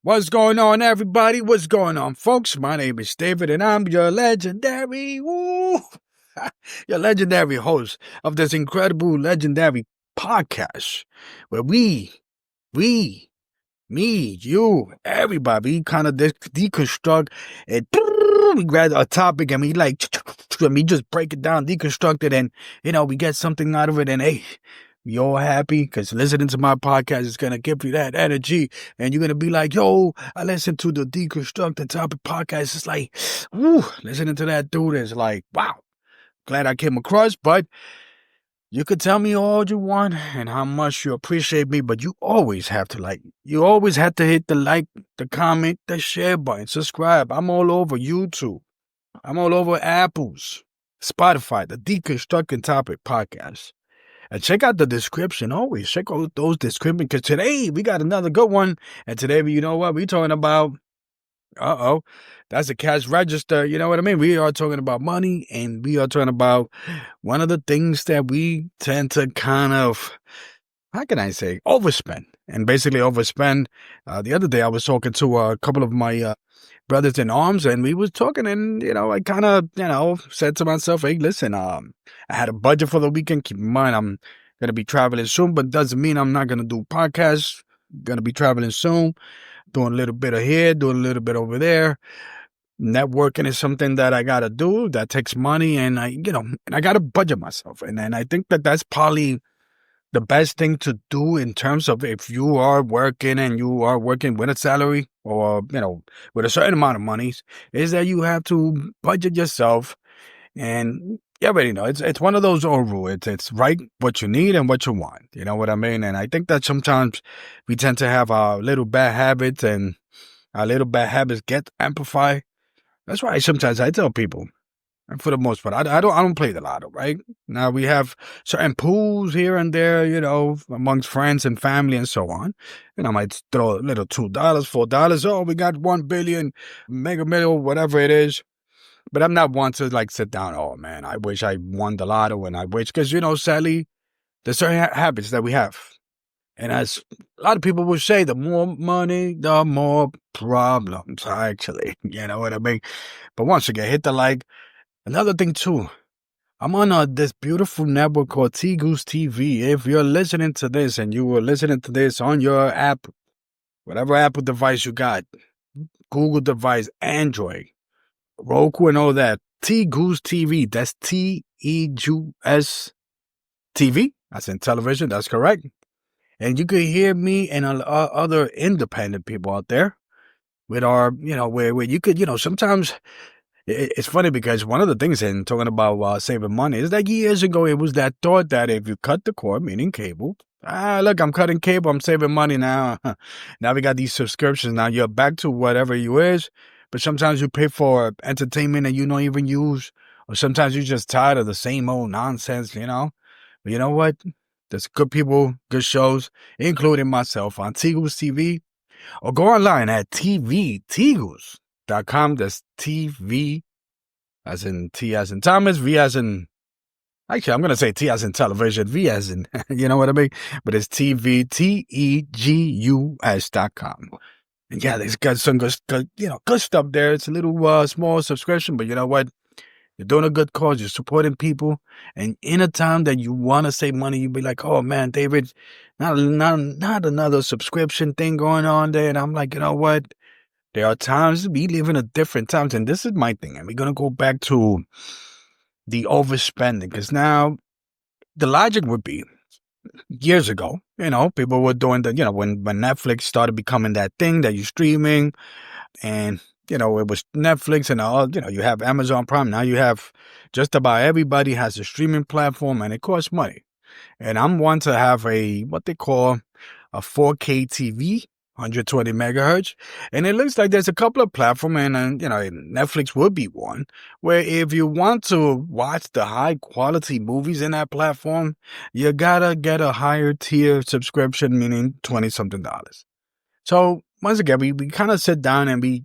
What's going on, everybody? What's going on, folks? My name is David, and I'm your legendary, your legendary host of this incredible, legendary podcast where we, me, you, everybody, kind of deconstruct it. We grab a topic and we just break it down, deconstruct it, and we get something out of it. And hey, you all happy because listening to my podcast is gonna give you that energy, and you're gonna be like, "Yo, I listened to the Deconstructing Topic podcast." It's like, woo, listening to that dude is like, wow, glad I came across. But you could tell me all you want and how much you appreciate me, but you always have to you always have to hit the like, the comment, the share button, subscribe. I'm all over YouTube. I'm all over Apple's, Spotify, the Deconstructing Topic podcast. And check out the description. Always check out those descriptions, because today we got another good one. And today, you know what? We're talking about, that's a cash register. You know what I mean? We are talking about money, and we are talking about one of the things that we tend to kind of, how can I say, overspend. And basically overspend. The other day I was talking to a couple of my brothers in arms, and we was talking, and I kind of said to myself, hey, listen, I had a budget for the weekend. Keep in mind I'm gonna be traveling soon, but doesn't mean I'm not gonna do podcasts. Gonna be traveling soon, doing a little bit of here, doing a little bit over there. Networking is something that I gotta do, that takes money, and I gotta budget myself. And I think that that's probably the best thing to do in terms of if you are working and you are working with a salary or, with a certain amount of money, is that you have to budget yourself. And you already know, it's one of those old rules. It's right what you need and what you want. You know what I mean? And I think that sometimes we tend to have our little bad habits, and our little bad habits get amplified. That's why sometimes I tell people, and for the most part, I don't play the lotto, right? Now we have certain pools here and there, amongst friends and family and so on. And I might throw a little $2, $4. Oh, we got 1 billion, mega million, whatever it is. But I'm not one to sit down. Oh man, I wish I won the lotto, and I wish, because sadly, there's certain habits that we have. And as a lot of people will say, the more money, the more problems, actually. You know what I mean? But once again, hit the like. Another thing too, I'm on this beautiful network called T-Goose TV. If you're listening to this and you were listening to this on your app, whatever Apple device you got, Google device, Android, Roku and all that, T-Goose TV, that's T-E-G-U-S TV, that's in television, that's correct. And you can hear me and other independent people out there with our, where you could, sometimes. It's funny because one of the things in talking about saving money is that years ago, it was that thought that if you cut the cord, meaning cable, look, I'm cutting cable, I'm saving money now. Now we got these subscriptions. Now you're back to whatever you is, but sometimes you pay for entertainment that you don't even use, or sometimes you're just tired of the same old nonsense, But you know what? There's good people, good shows, including myself on T-Goose TV, or go online at tvtgoose.com. That's TV as in T as in Thomas, V as in, actually, I'm going to say T as in television, V as in, you know what I mean? But it's TVTEGUS.com. And yeah, there's got some good stuff there. It's a little small subscription, but you know what? You're doing a good cause. You're supporting people. And in a time that you want to save money, you'll be like, oh man, David, not another subscription thing going on there. And I'm like, you know what? There are times we live in a different times, and this is my thing. And we're going to go back to the overspending, because now the logic would be years ago, people were doing when Netflix started becoming that thing that you're streaming, and, it was Netflix and all, you have Amazon Prime. Now you have just about everybody has a streaming platform, and it costs money. And I'm one to have what they call a 4K TV, 120 megahertz. And it looks like there's a couple of platforms, and Netflix would be one, where if you want to watch the high quality movies in that platform, you gotta get a higher tier subscription, meaning $20-something. So once again, we kind of sit down and we,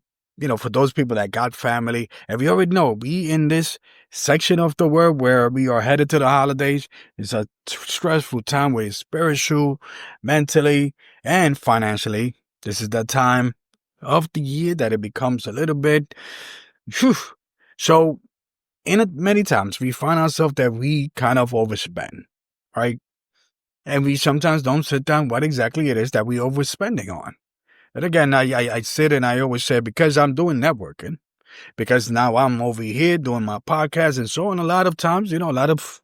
for those people that got family, and we already know we in this section of the world where we are headed to the holidays. It's a stressful time with spiritual, mentally, and financially. This is the time of the year that it becomes a little bit, whew. So many times we find ourselves that we kind of overspend, right? And we sometimes don't sit down what exactly it is that we overspending on. And again, I sit and I always say, because I'm doing networking, because now I'm over here doing my podcast and so on. A lot of times, a lot of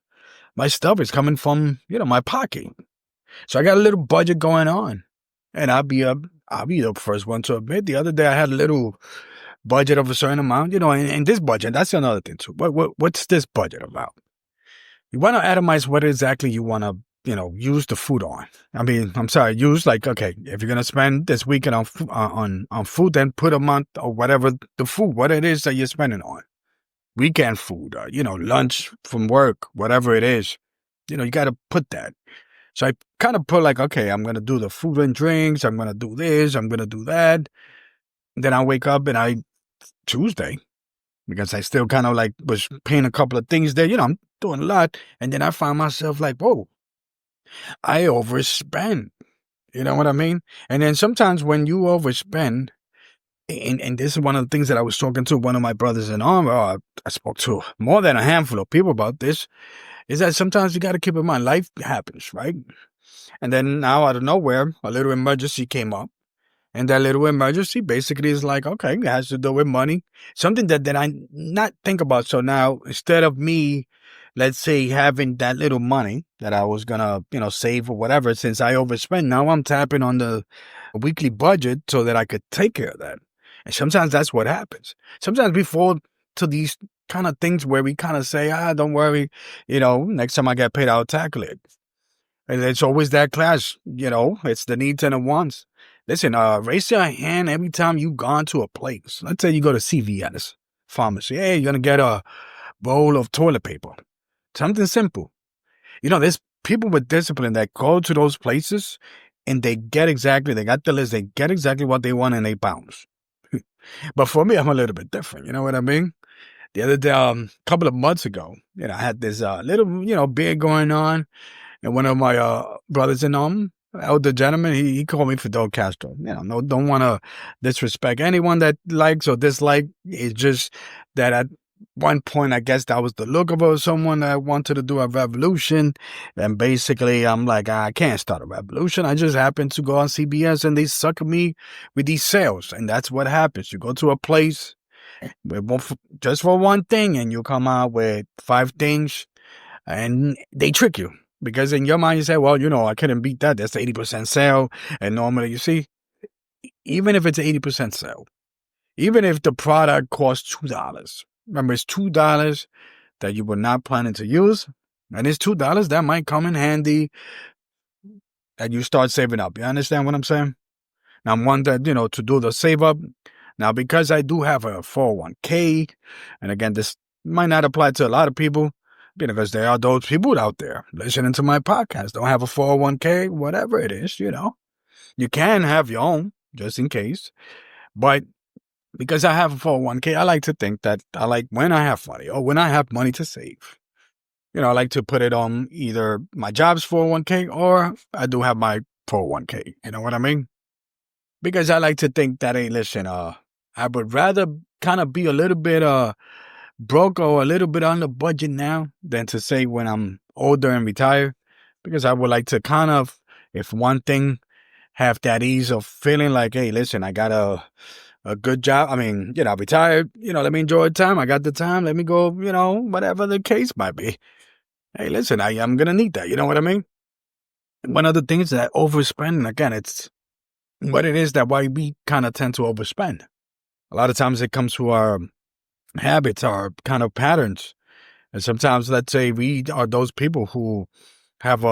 my stuff is coming from, my pocket. So I got a little budget going on, and I'll be the first one to admit. The other day I had a little budget of a certain amount, and this budget, that's another thing too. What's this budget about? You want to itemize what exactly you want to, use the food on. I mean, I'm sorry, use okay, if you're going to spend this weekend on food, then put a month or whatever the food, what it is that you're spending on. Weekend food, lunch from work, whatever it is, you got to put that. So I kind of put okay, I'm going to do the food and drinks. I'm going to do this. I'm going to do that. Then I wake up and Tuesday, because I still kind of was paying a couple of things there. I'm doing a lot. And then I find myself whoa, I overspend. You know what I mean? And then sometimes when you overspend, and this is one of the things that I was talking to one of my brothers in arm, I spoke to more than a handful of people about this, is that sometimes you got to keep in mind life happens, right? And then now out of nowhere, a little emergency came up. And that little emergency basically is okay, it has to do with money. Something that I not think about. So now instead of me, let's say, having that little money that I was going to, save or whatever, since I overspend, now I'm tapping on the weekly budget so that I could take care of that. And sometimes that's what happens. Sometimes we fall to these kind of things where we kind of say, don't worry, next time I get paid, I'll tackle it. And it's always that clash, it's the needs and the wants. Listen, raise your hand every time you've gone to a place. Let's say you go to CVS pharmacy. Hey, you're going to get a bowl of toilet paper. Something simple. There's people with discipline that go to those places and they got the list, they get exactly what they want and they bounce. But for me, I'm a little bit different. You know what I mean? The other day, couple of months ago, I had this little, beer going on. And one of my brothers in elder gentleman, he called me Fidel Castro. Don't want to disrespect anyone that likes or dislike. It's just that at one point, I guess that was the look of someone that wanted to do a revolution. And basically, I'm I can't start a revolution. I just happened to go on CBS and they suck me with these sales. And that's what happens. You go to a place just for one thing and you come out with 5 things and they trick you. Because in your mind, you say, well, I couldn't beat that. That's 80% sale. And normally, you see, even if it's 80% sale, even if the product costs $2, remember, it's $2 that you were not planning to use. And it's $2 that might come in handy that you start saving up. You understand what I'm saying? Now, I'm one that, to do the save up. Now, because I do have a 401k, and again, this might not apply to a lot of people, because there are those people out there listening to my podcast, don't have a 401k, whatever it is, You can have your own, just in case. But because I have a 401k, I like to think that when I have money or when I have money to save, I like to put it on either my job's 401k or I do have my 401k. You know what I mean? Because I like to think that, hey, listen, I would rather kind of be a little bit broke or a little bit on the budget now than to say when I'm older and retired, because I would like to kind of, if one thing, have that ease of feeling hey, listen, I got a good job. I mean, retired, let me enjoy the time. I got the time. Let me go, whatever the case might be. Hey, listen, I'm going to need that. You know what I mean? One of the things that overspending, again, it's what it is that why we kind of tend to overspend. A lot of times it comes to our habits, are kind of patterns. And sometimes, let's say, we are those people who have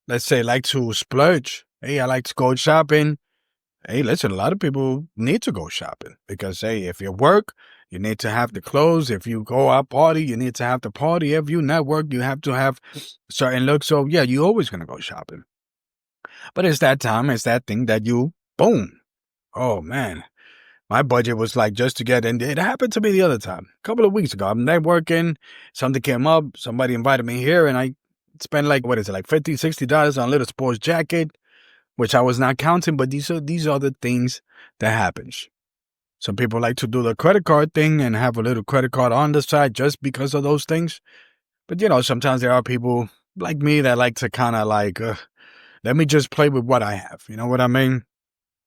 let's say, like to splurge. Hey, I like to go shopping. Hey, listen, a lot of people need to go shopping because, hey, if you work, you need to have the clothes. If you go out party, you need to have the party. If you network, you have to have certain looks. So yeah, you're always going to go shopping. But it's that time, it's that thing that you, boom. Oh man. My budget was just to get in. It happened to me the other time, a couple of weeks ago. I'm networking. Something came up. Somebody invited me here, and I spent $50, $60 on a little sports jacket. which I was not counting, but these are the things that happens. Some people like to do the credit card thing and have a little credit card on the side just because of those things. But, sometimes there are people like me that like to kind of like, let me just play with what I have. You know what I mean?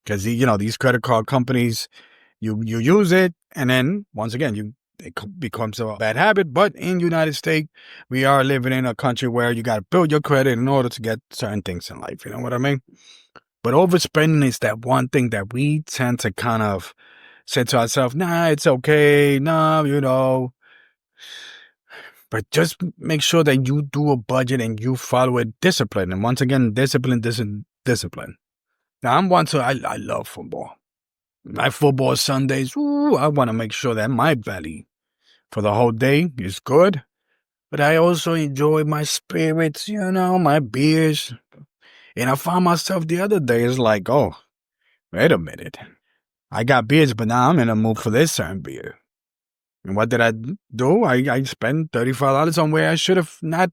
Because, these credit card companies, you use it, and then once again, it becomes a bad habit. But in the United States, we are living in a country where you got to build your credit in order to get certain things in life. You know what I mean? But overspending is that one thing that we tend to kind of say to ourselves, nah, it's okay. Nah. But just make sure that you do a budget and you follow it discipline. And once again, discipline. Now, I love football. My football Sundays, I want to make sure that my belly for the whole day is good. But I also enjoy my spirits, my beers. And I found myself the other day, it's like, oh, wait a minute. I got beers, but now I'm in a mood for this certain beer. And what did I do? I spent $35 on where I should have not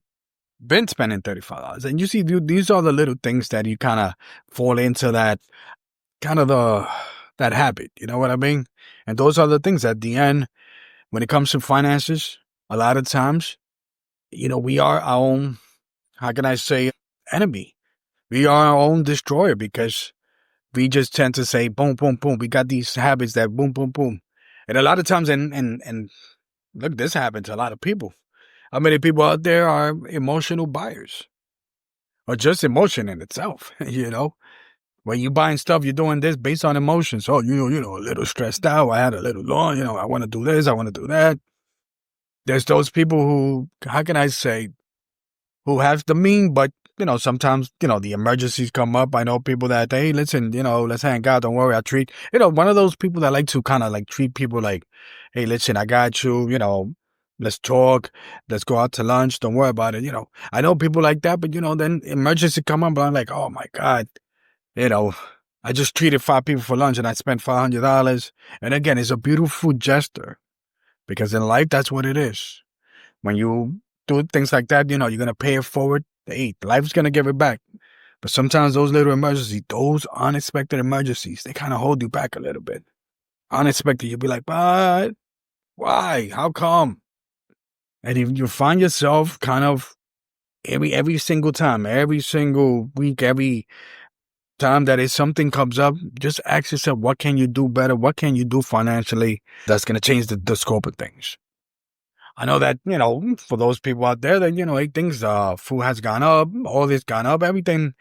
been spending $35. And you see, these are the little things that you kind of fall into that that habit. You know what I mean? And those are the things at the end, when it comes to finances, a lot of times, we are our own, how can I say, enemy. We are our own destroyer because we just tend to say, boom, boom, boom. We got these habits that boom, boom, boom. And a lot of times, and look, this happens to a lot of people. How many people out there are emotional buyers? Or just emotion in itself, When you're buying stuff, you're doing this based on emotions. Oh, a little stressed out. I had a little long, I want to do this, I want to do that. There's those people who, how can I say, who have the mean, but, sometimes, the emergencies come up. I know people that, hey, listen, let's hang out. Don't worry. I treat, one of those people that like to kind of like treat people like, hey, listen, I got you, let's talk. Let's go out to lunch. Don't worry about it. I know people like that, but, then emergency come up, but I'm like, oh my God, I just treated 5 people for lunch and I spent $500. And again, it's a beautiful gesture because in life, that's what it is. When you do things like that, you're going to pay it forward. Hey, life's going to give it back. But sometimes those little emergencies, those unexpected emergencies, they kind of hold you back a little bit. Unexpected, you'll be like, but why? How come? And if you find yourself kind of every single time, every single week, every time that something comes up, just ask yourself, what can you do better? What can you do financially that's going to change the scope of things? I know that, for those people out there that, hey, things, food has gone up, all this gone up, everything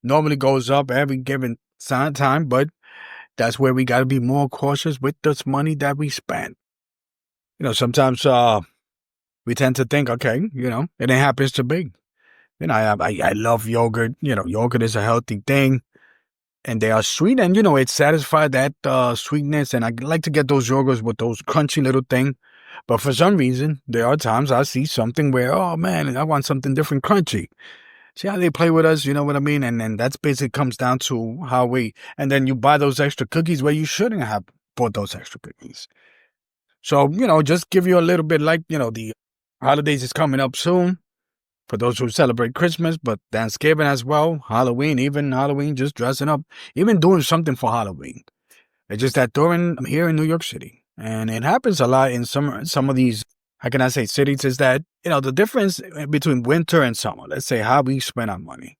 normally goes up every given time, but that's where we got to be more cautious with this money that we spend. Sometimes we tend to think, okay, it happens to be. I love yogurt. Yogurt is a healthy thing. And they are sweet, and it satisfies that sweetness. And I like to get those yogurts with those crunchy little thing. But for some reason, there are times I see something where, oh man, I want something different, crunchy. See how they play with us, you know what I mean? And that's basically comes down to how and then you buy those extra cookies where you shouldn't have bought those extra cookies. So, just give you a little bit like, the holidays is coming up soon. For those who celebrate Christmas, but Thanksgiving as well, Halloween, just dressing up, even doing something for Halloween. It's just that I'm here in New York City, and it happens a lot in some of these, how can I say, cities, is that, the difference between winter and summer, let's say how we spend our money,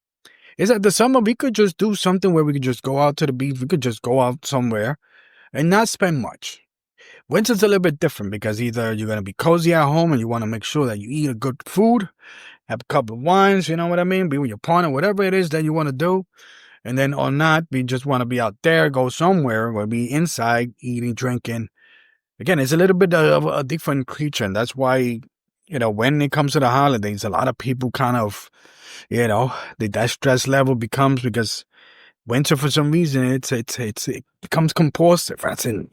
is that the summer we could just do something where we could just go out to the beach, we could just go out somewhere and not spend much. Winter's a little bit different because either you're going to be cozy at home and you want to make sure that you eat a good food, have a couple of wines, you know what I mean? Be with your partner, whatever it is that you want to do. And then or not, we just want to be out there, go somewhere where we inside, eating, drinking. Again, it's a little bit of a different creature. And that's why, when it comes to the holidays, a lot of people kind of, that stress level becomes because winter, for some reason, it becomes compulsive. That's in,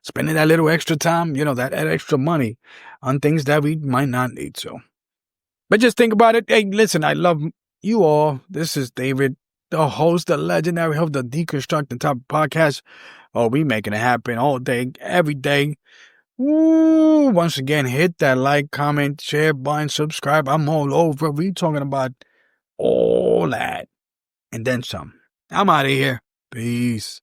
spending that little extra time, that extra money on things that we might not need to. But just think about it. Hey, listen, I love you all. This is David, the host, the legendary host of the D-constructingTopics podcast. Oh, we making it happen all day, every day. Woo! Once again, hit that like, comment, share button, subscribe. I'm all over. We talking about all that and then some. I'm out of here. Peace.